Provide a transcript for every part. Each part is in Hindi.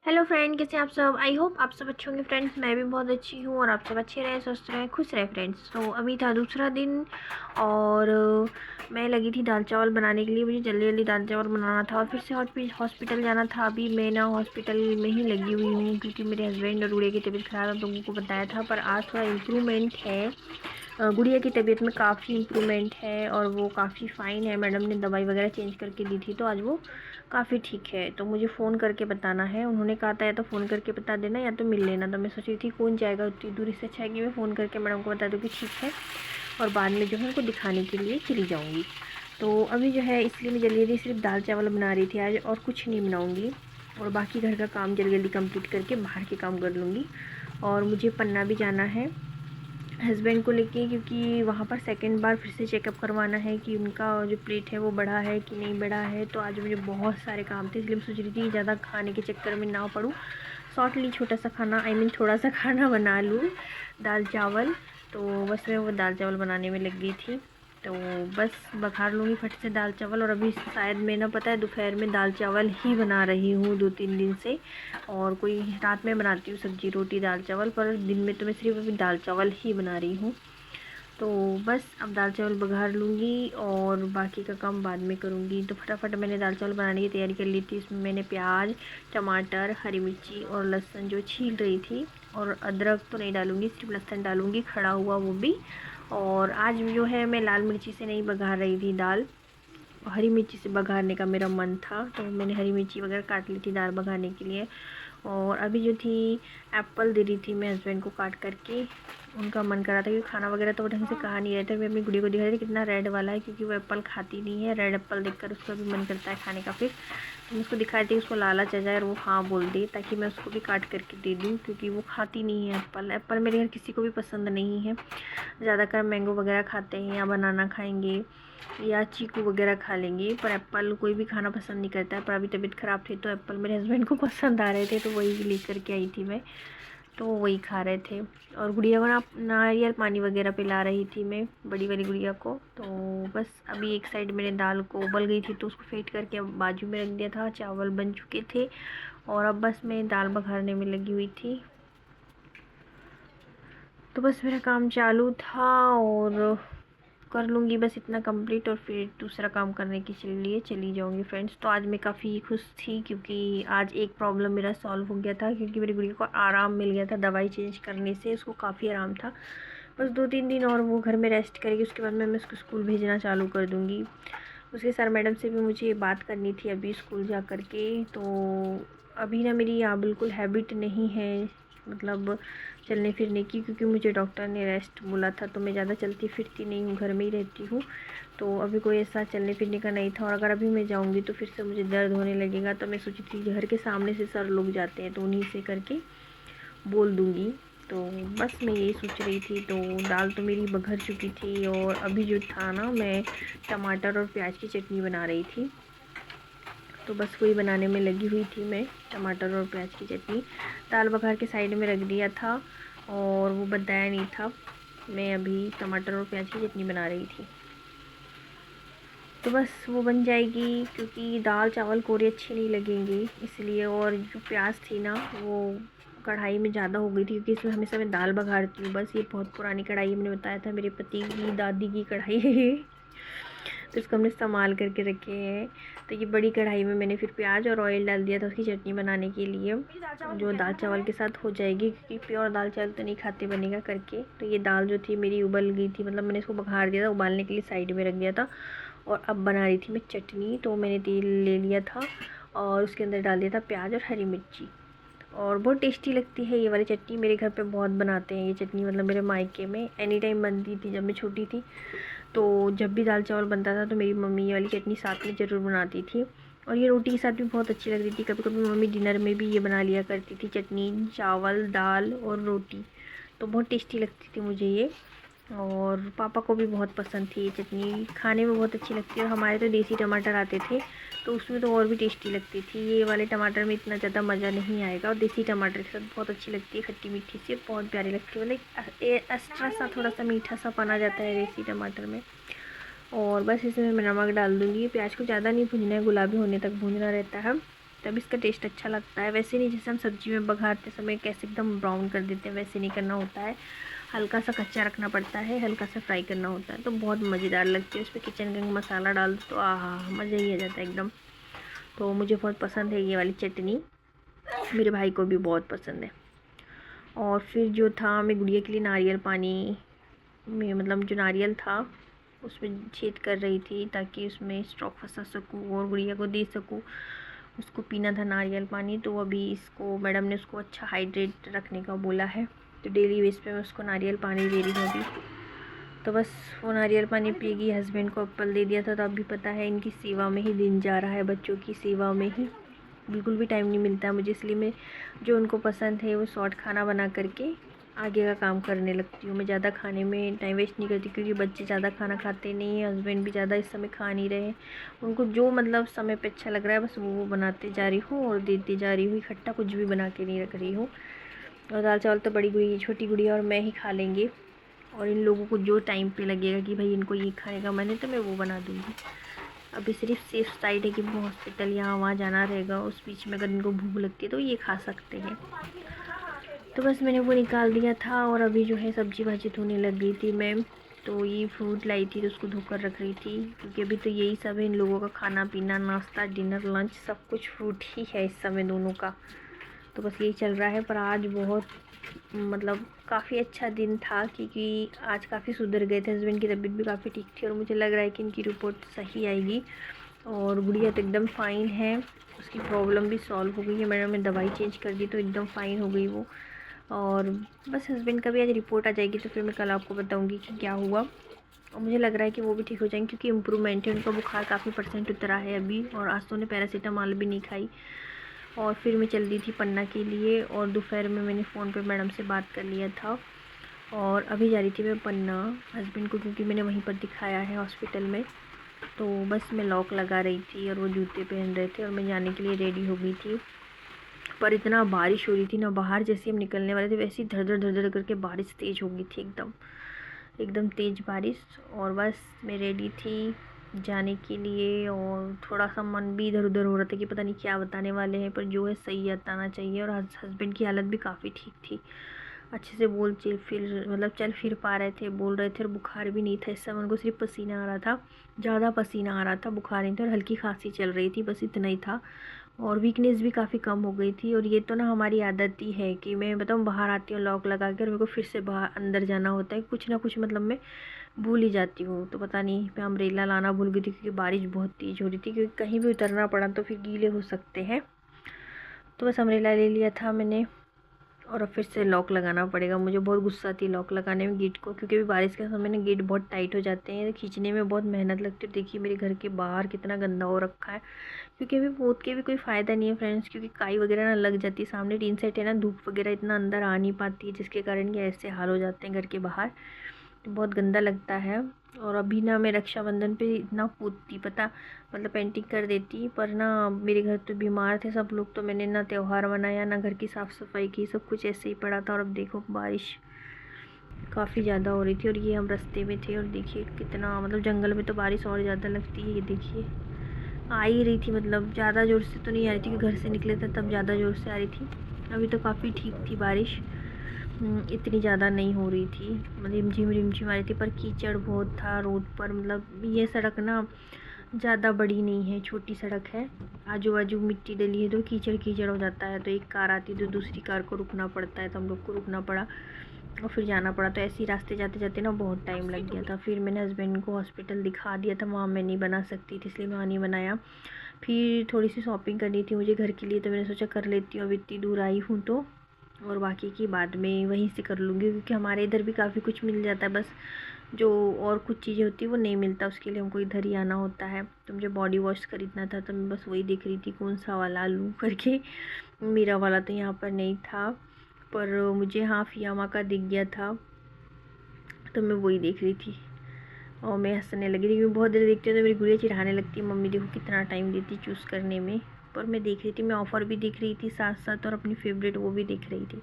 हेलो फ्रेंड, कैसे हैं आप सब। आई होप आप सब अच्छे होंगे फ्रेंड्स। मैं भी बहुत अच्छी हूँ और आप सब अच्छे रहें, स्वस्थ रहें, खुश रहें फ्रेंड्स। तो अभी था दूसरा दिन और मैं लगी थी दाल चावल बनाने के लिए। मुझे जल्दी जल्दी दाल चावल बनाना था और फिर से हॉस्पिटल जाना था। अभी मैं ना हॉस्पिटल में ही लगी हुई हूँ क्योंकि मेरे हस्बैंड और गुड़िया की तबीयत ख़राब है, तो उनको बताया था। पर आज थोड़ा इम्प्रूवमेंट है। गुड़िया की तबीयत में काफ़ी इम्प्रूवमेंट है और वो काफ़ी फ़ाइन है। मैडम ने दवाई वगैरह चेंज करके दी थी, तो आज वो काफ़ी ठीक है। तो मुझे फ़ोन करके बताना है। उन्होंने कहा था या तो फ़ोन करके बता देना या तो मिल लेना। तो मैं सोच रही थी कौन जाएगा उतनी दूर, इससे अच्छा है कि मैं फ़ोन करके मैडम को बता दूँ कि ठीक है, और बाद में जो है उनको दिखाने के लिए चली जाऊँगी। तो अभी जो है इसलिए मैं जल्दी जल्दी सिर्फ दाल चावल बना रही थी आज, और कुछ नहीं बनाऊँगी। और बाकी घर का काम जल्दी जल्दी कंप्लीट करके बाहर के काम कर लूँगी। और मुझे पन्ना भी जाना है हस्बैंड को लेके, क्योंकि वहाँ पर सेकंड बार फिर से चेकअप करवाना है कि उनका जो प्लेट है वो बढ़ा है कि नहीं बढ़ा है। तो आज मुझे बहुत सारे काम थे, इसलिए मैं सोच रही थी ज़्यादा खाने के चक्कर में ना पड़ूँ। शॉर्टली छोटा सा खाना, थोड़ा सा खाना बना लूँ, दाल चावल। तो बस मैं वो दाल चावल बनाने में लग गई थी। तो बस बघार लूँगी फट से दाल चावल। और अभी शायद मैं ना, पता है, दोपहर में दाल चावल ही बना रही हूँ 2-3 दिन से। और कोई रात में बनाती हूँ सब्जी रोटी दाल चावल, पर दिन में तो मैं सिर्फ अभी दाल चावल ही बना रही हूँ। तो बस अब दाल चावल बघार लूँगी और बाकी का काम बाद में करूँगी। तो फटाफट मैंने दाल चावल बनाने की तैयारी कर ली थी। इसमें मैंने प्याज, टमाटर, हरी मिर्ची और लहसुन जो छील रही थी, और अदरक तो नहीं डालूँगी, सिर्फ लहसुन डालूँगी खड़ा हुआ, वो भी। और आज जो है मैं लाल मिर्ची से नहीं बघार रही थी दाल, हरी मिर्ची से बघारने का मेरा मन था, तो मैंने हरी मिर्ची वगैरह काट ली थी दाल बघारने के लिए। और अभी जो थी एप्पल दे रही थी मैं हस्बैंड को काट करके। उनका मन कर रहा था कि खाना वगैरह तो वो ढंग से कहा नहीं रहे थे। मैं अपनी गुड़ी को दिखा रही थी कितना रेड वाला है, क्योंकि वो एप्पल खाती नहीं है। रेड एप्पल देखकर उसका भी मन करता है खाने का। फिर तो मैं उसको दिखा रही थी, उसको लालच आ जाए और वो हाँ बोल दे, ताकि मैं उसको भी काट करके दे दूँ, क्योंकि वो खाती नहीं है एप्पल। एप्पल मेरे घर किसी को भी पसंद नहीं है। ज़्यादातर मैंगो वगैरह खाते हैं या बनाना खाएंगे या चीकू वगैरह खा लेंगे, पर एप्पल कोई भी खाना पसंद नहीं करता है। पर अभी तबीयत ख़राब थी तो एप्पल मेरे हस्बैंड को पसंद आ रहे थे, तो वही लेकर के आई थी मैं। तो वही खा रहे थे। और गुड़िया को ना नारियल पानी वगैरह पिला रही थी मैं, बड़ी वाली गुड़िया को। तो बस अभी एक साइड मैंने दाल को उबल गई थी तो उसको फेंट करके अब बाजू में रख दिया था। चावल बन चुके थे और अब बस मैं दाल बघारने में लगी हुई थी। तो बस मेरा काम चालू था और कर लूँगी बस इतना कंप्लीट, और फिर दूसरा काम करने के लिए चली जाऊँगी फ्रेंड्स। तो आज मैं काफ़ी खुश थी क्योंकि आज एक प्रॉब्लम मेरा सॉल्व हो गया था, क्योंकि मेरी गुड़िया को आराम मिल गया था दवाई चेंज करने से। उसको काफ़ी आराम था। बस 2-3 दिन और वो घर में रेस्ट करेगी, उसके बाद मैं उसको स्कूल भेजना चालू कर दूँगी। उसके सर मैडम से भी मुझे बात करनी थी अभी स्कूल जा कर के। तो अभी ना मेरी यहाँ बिल्कुल हैबिट नहीं है, मतलब चलने फिरने की, क्योंकि मुझे डॉक्टर ने रेस्ट बोला था। तो मैं ज़्यादा चलती फिरती नहीं हूँ, घर में ही रहती हूँ। तो अभी कोई ऐसा चलने फिरने का नहीं था। और अगर अभी मैं जाऊँगी तो फिर से मुझे दर्द होने लगेगा। तो मैं सोची थी घर के सामने से सर लोग जाते हैं तो उन्हीं से करके बोल दूँगी। तो बस मैं यही सोच रही थी। तो दाल तो मेरी बघर चुकी थी और अभी जो था ना, मैं टमाटर और प्याज की चटनी बना रही थी। तो बस वही बनाने में लगी हुई थी मैं, टमाटर और प्याज की चटनी। दाल बघार के साइड में रख दिया था और वो बताया नहीं था। मैं अभी टमाटर और प्याज की चटनी बना रही थी। तो बस वो बन जाएगी, क्योंकि दाल चावल कोरे अच्छे नहीं लगेंगे इसलिए। और जो प्याज थी ना, वो कढ़ाई में ज़्यादा हो गई थी, क्योंकि इसमें हमेशा मैं दाल बघारती हूँ। बस ये बहुत पुरानी कढ़ाई है, मैंने बताया था मेरे पति की दादी की कढ़ाई है ये। तो इसको हमने संभाल करके रखे हैं। तो ये बड़ी कढ़ाई में मैंने फिर प्याज और ऑयल डाल दिया था उसकी चटनी बनाने के लिए, जो दाल चावल के साथ हो जाएगी, क्योंकि प्योर दाल चावल तो नहीं खाते बनेगा करके। तो ये दाल जो थी मेरी उबल गई थी, मतलब मैंने इसको बघार दिया था, उबालने के लिए साइड में रख दिया था। और अब बना रही थी मैं चटनी। तो मैंने तेल ले लिया था और उसके अंदर डाल दिया था प्याज और हरी मिर्ची। और बहुत टेस्टी लगती है ये वाली चटनी। मेरे घर पे बहुत बनाते हैं ये चटनी, मतलब मेरे मायके में एनी टाइम बनती थी जब मैं छोटी थी। तो जब भी दाल चावल बनता था तो मेरी मम्मी ये वाली चटनी साथ में ज़रूर बनाती थी। और ये रोटी के साथ भी बहुत अच्छी लगती थी। कभी कभी मम्मी डिनर में भी ये बना लिया करती थी, चटनी चावल दाल और रोटी। तो बहुत टेस्टी लगती थी मुझे ये। और पापा को भी बहुत पसंद थी ये चटनी, खाने में बहुत अच्छी लगती है। और हमारे तो देसी टमाटर आते थे तो उसमें तो और भी टेस्टी लगती थी। ये वाले टमाटर में इतना ज़्यादा मज़ा नहीं आएगा, और देसी टमाटर के साथ बहुत अच्छी लगती है, खट्टी मीठी सी बहुत प्यारी लगती है। मतलब एक्स्ट्रा सा थोड़ा सा मीठा सा पना जाता है देसी टमाटर में। और बस इसमें मैं नमक डाल दूँगी। प्याज को ज़्यादा नहीं भूनना है, गुलाबी होने तक भूनना रहता है। तब इसका टेस्ट अच्छा लगता है। वैसे नहीं जैसे हम सब्ज़ी में बघारते समय कैसे एकदम ब्राउन कर देते हैं, वैसे नहीं करना होता है, हल्का सा कच्चा रखना पड़ता है, हल्का सा फ्राई करना होता है, तो बहुत मज़ेदार लगती है। उस पर किचन किंग मसाला डाल दो तो आहा मज़ा ही आ जाता है एकदम। तो मुझे बहुत पसंद है ये वाली चटनी, मेरे भाई को भी बहुत पसंद है। और फिर जो था, मैं गुड़िया के लिए नारियल पानी में मतलब जो नारियल था उसमें छेद कर रही थी ताकि उसमें स्टॉक फंसा सकूँ और गुड़िया को दे सकूँ। उसको पीना था नारियल पानी, तो अभी इसको मैडम ने उसको अच्छा हाइड्रेट रखने का बोला है, तो डेली बेस पे मैं उसको नारियल पानी दे रही हूँ अभी। तो बस वो नारियल पानी पिएगी। हस्बैंड को एप्पल दे दिया था, तो अभी पता है इनकी सेवा में ही दिन जा रहा है, बच्चों की सेवा में ही। बिल्कुल भी टाइम नहीं मिलता है मुझे, इसलिए मैं जो उनको पसंद है वो शॉर्ट खाना बना करके आगे का काम करने लगती हूँ। मैं ज़्यादा खाने में टाइम वेस्ट नहीं करती, क्योंकि बच्चे ज़्यादा खाना खाते नहीं हैं, हस्बैंड भी ज़्यादा इस समय खा नहीं रहे। उनको जो मतलब समय पे अच्छा लग रहा है बस वो बनाते जा रही हूँ और देती जा रही हूँ। इकट्ठा कुछ भी बना के नहीं रख रही हूँ। और दाल चावल तो बड़ी गुड़िया, छोटी गुड़िया और मैं ही खा लेंगे, और इन लोगों को जो टाइम पे लगेगा कि भाई इनको ये खाने का मन है तो मैं वो बना दूँगी। अभी सिर्फ सेफ साइड है कि वो हॉस्पिटल यहाँ वहाँ जाना रहेगा, उस बीच में अगर इनको भूख लगती है तो ये खा सकते हैं। तो बस मैंने वो निकाल दिया था, और अभी जो है सब्जी भाजी धोने लग गई थी मैं। तो ये फ्रूट लाई थी तो उसको धोकर रख रही थी, क्योंकि अभी तो यही सब है इन लोगों का खाना पीना, नाश्ता डिनर लंच सब कुछ फ्रूट ही है इस समय दोनों का। तो बस यही चल रहा है। पर आज बहुत मतलब काफ़ी अच्छा दिन था, क्योंकि आज काफ़ी सुधर गए थे, हस्बैंड की तबीयत भी काफ़ी ठीक थी, और मुझे लग रहा है कि इनकी रिपोर्ट सही आएगी। और गुड़िया तो एकदम फ़ाइन है, उसकी प्रॉब्लम भी सॉल्व हो गई है, मैंने दवाई चेंज कर दी तो एकदम फ़ाइन हो गई वो। और बस हस्बैंड का भी आज रिपोर्ट आ जाएगी, तो फिर मैं कल आपको बताऊँगी कि क्या हुआ। और मुझे लग रहा है कि वो भी ठीक हो जाएंगे, क्योंकि इम्प्रूवमेंट है, उनका बुखार काफ़ी % उतरा है अभी। और आज तो उन्हें पैरासीटामॉल भी नहीं खाई। और फिर मैं चल दी थी पन्ना के लिए, और दोपहर में मैंने फ़ोन पे मैडम से बात कर लिया था, और अभी जा रही थी मैं पन्ना हस्बैंड को, क्योंकि मैंने वहीं पर दिखाया है हॉस्पिटल में। तो बस मैं लॉक लगा रही थी और वो जूते पहन रहे थे, और मैं जाने के लिए रेडी हो गई थी। पर इतना बारिश हो रही थी ना बाहर, जैसे हम निकलने वाले थे वैसे ही धड़ धड़ धड़ करके बारिश तेज़ हो गई थी, एकदम एकदम तेज़ बारिश। और बस मैं रेडी थी जाने के लिए, और थोड़ा सा मन भी इधर उधर हो रहा था कि पता नहीं क्या बताने वाले हैं, पर जो है सही बताना चाहिए। और हस्बैंड की हालत भी काफ़ी ठीक थी, अच्छे से बोल चल फिर मतलब चल फिर पा रहे थे, बोल रहे थे, और बुखार भी नहीं था इस समय। उनको सिर्फ पसीना आ रहा था, ज़्यादा पसीना आ रहा था, बुखार नहीं था, और हल्की खांसी चल रही थी, बस इतना ही था। और वीकनेस भी काफ़ी कम हो गई थी। और ये तो ना हमारी आदत ही है कि मैं बताऊँ बाहर आती हूँ लॉक लगा के, और मेरे को फिर से बाहर अंदर जाना होता है, कुछ ना कुछ मतलब मैं भूल ही जाती हूँ। तो पता नहीं मैं अम्ब्रेला लाना भूल गई थी, क्योंकि बारिश बहुत तेज़ हो रही थी, क्योंकि कहीं भी उतरना पड़ा तो फिर गीले हो सकते हैं। तो बस अम्ब्रेला ले लिया था मैंने, और अब फिर से लॉक लगाना पड़ेगा। मुझे बहुत गुस्सा थी लॉक लगाने में गेट को, क्योंकि अभी बारिश के समय ना गेट बहुत टाइट हो जाते हैं, खींचने में बहुत मेहनत लगती है। देखिए मेरे घर के बाहर कितना गंदा हो रखा है, क्योंकि अभी पोत के भी कोई फ़ायदा नहीं है फ्रेंड्स, क्योंकि काई वगैरह ना लग जाती है। सामने टीन सेट है ना, धूप वगैरह इतना अंदर आ नहीं पाती है, जिसके कारण ये ऐसे हाल हो जाते हैं घर के बाहर, तो बहुत गंदा लगता है। और अभी ना मैं रक्षाबंधन पे इतना पोतती पता मतलब पेंटिंग कर देती, पर ना मेरे घर तो बीमार थे सब लोग, तो मैंने ना त्यौहार मनाया ना घर की साफ़ सफाई की, सब कुछ ऐसे ही पड़ा था। और अब देखो बारिश काफ़ी ज़्यादा हो रही थी, और ये हम रास्ते में थे, और देखिए कितना मतलब जंगल में तो बारिश और ज़्यादा लगती है। ये देखिए आ ही रही थी, मतलब ज़्यादा ज़ोर से तो नहीं आ रही थी, कि घर से निकले थे तब ज़्यादा ज़ोर से आ रही थी। अभी तो काफ़ी ठीक थी बारिश, इतनी ज़्यादा नहीं हो रही थी, मतलब रिमझिम रिमझिम आ रही थी, पर कीचड़ बहुत था रोड पर। मतलब ये सड़क ना ज़्यादा बड़ी नहीं है, छोटी सड़क है, आजू बाजू मिट्टी डली है, तो कीचड़ कीचड़ हो जाता है। तो एक कार आती है तो दूसरी कार को रुकना पड़ता है, तो हम लोग को रुकना पड़ा और फिर जाना पड़ा। तो ऐसे ही रास्ते जाते जाते ना बहुत टाइम लग गया था। फिर मैंने हस्बैंड को हॉस्पिटल दिखा दिया था, वहाँ मैं नहीं बना सकती थी, इसलिए वहाँ नहीं बनाया। फिर थोड़ी सी शॉपिंग करनी थी मुझे घर के लिए, तो मैंने सोचा कर लेती हूँ, अब इतनी दूर आई हूँ तो, और बाकी की बाद में वहीं से कर लूँगी, क्योंकि हमारे इधर भी काफ़ी कुछ मिल जाता है, बस जो और कुछ चीज़ें होती है वो नहीं मिलता, उसके लिए हमको इधर ही आना होता है। तो मुझे बॉडी वॉश खरीदना था, तो मैं बस वही देख रही थी कौन सा वाला लूँ करके। मेरा वाला तो यहाँ पर नहीं था, पर मुझे हाँ फियामा का दिख गया था, तो मैं वही देख रही थी, और मैं हंसने लगी थी, क्योंकि बहुत देर देखती हूँ तो मेरी गुड़िया चिढ़ाने लगती है, मम्मी देखो कितना टाइम देती चूज़ करने में। पर मैं देख रही थी, मैं ऑफ़र भी देख रही थी साथ साथ, और अपनी फेवरेट वो भी देख रही थी।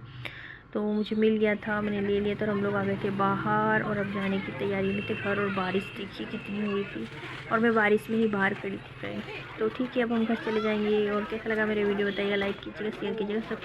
तो मुझे मिल गया था, मैंने ले लिया था और हम लोग आ गए थे बाहर और अब जाने की तैयारी में थे घर। और बारिश देखिए कितनी हुई थी और मैं बारिश में ही बाहर खड़ी थी फ्रेंड्स। तो ठीक है, अब हम घर चले जाएंगे। और कैसा लगा मेरे वीडियो बताइएगा, लाइक कीजिएगा, शेयर कीजिएगा, सब्सक्राइब